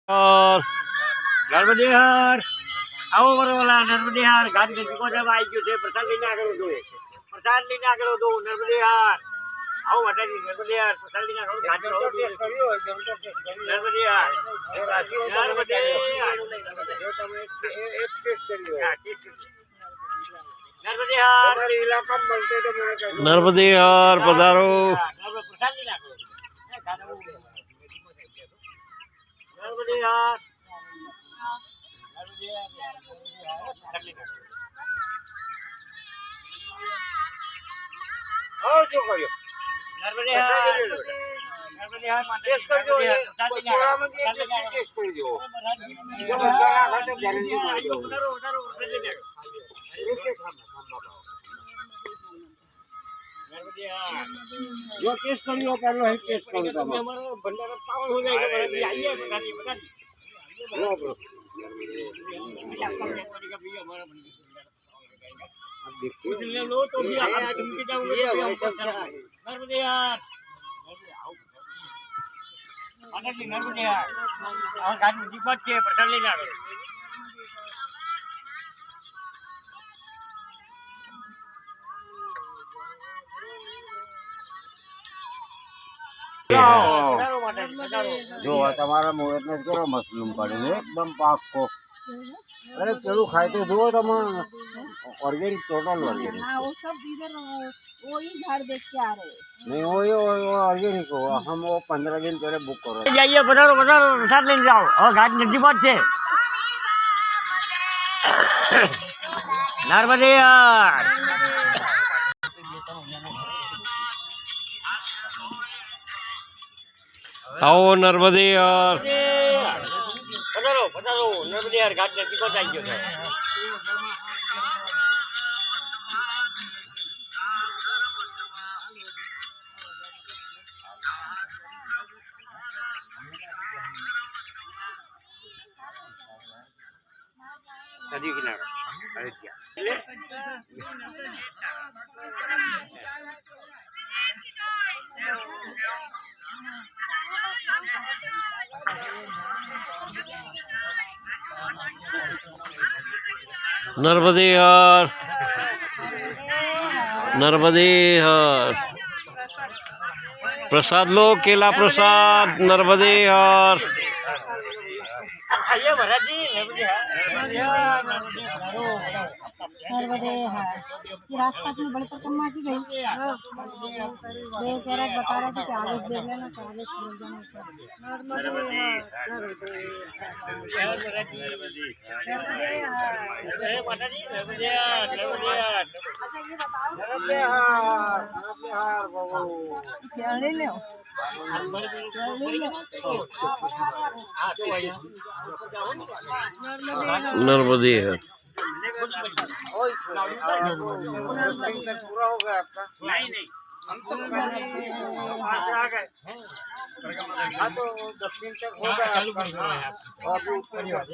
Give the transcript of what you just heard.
और नर्मदे हर आओ बरोला नर्मदे हर गाड़ी के को जब आई गयो छे प्रसाद लेने आगलो दो नर्मदे हर आओ बता दी नर्मदे हर प्रसाद लेने आगलो गाड़ी रो टेस्ट करियो नर्मदे हर नर्मदे जो તમે એક ટેस्ट करियो नर्मदे हर हमारे इलाका में मिलते तो मेरे नर्मदे हर पधारो प्रसाद लेने आगलो नर्मदे हर आओ जो करियो नर्मदे हर टेस्ट कर दो थोड़ा मुझे टेस्ट कर दो जो बंदा खाते गारंटी मार दो उधरो नर्मदे हर जो टेस्ट करियो पहले है टेस्ट करो तब हमारा भंडारा पावर हो जाएगा बराबर आइए बता दी लो ब्रो देखिए लो तो भी आप उनके जाओगे नर्मदे यार अगर नर्मदे यार और गाड़ी दिक्कत है प्रसाद लेने आगे जो તમારા મુહૂર્તને કરો મશરૂમ કાઢીને એકદમ પાકો अरे चलो खाए तो जो तुम ऑर्गेनिक टोटल ऑर्गेनिक हाँ वो सब इधर वो ही घर देख के आ रहे नहीं वो ऑर्गेनिक हो हम वो 15 दिन पहले बुक करो जाइए बजारो प्रसाद लेने जाओ और गाड़ी नजदीक है नर्मदे यार आओ नर्मदे हर पधारो नर्मदे यार गाड़ी नजदीक आई गयो है नदी किनारा अयोध्या नर्मदे हर नर्मदे हर प्रसाद लो केला प्रसाद नर्मदे हर आइए महाराज जी नर्मदे हाँ ये रास्ता में बड़े पर कम आती गई ये कह रहा बता रहा था कि आवेश देख लेना तो आवेश खुल जाना ले लो नर्मदे हर पूरा हो गया आपका नहीं हम तो आ गए हाँ तो 10 दिन तक होगा चालू कर और भी ऊपर और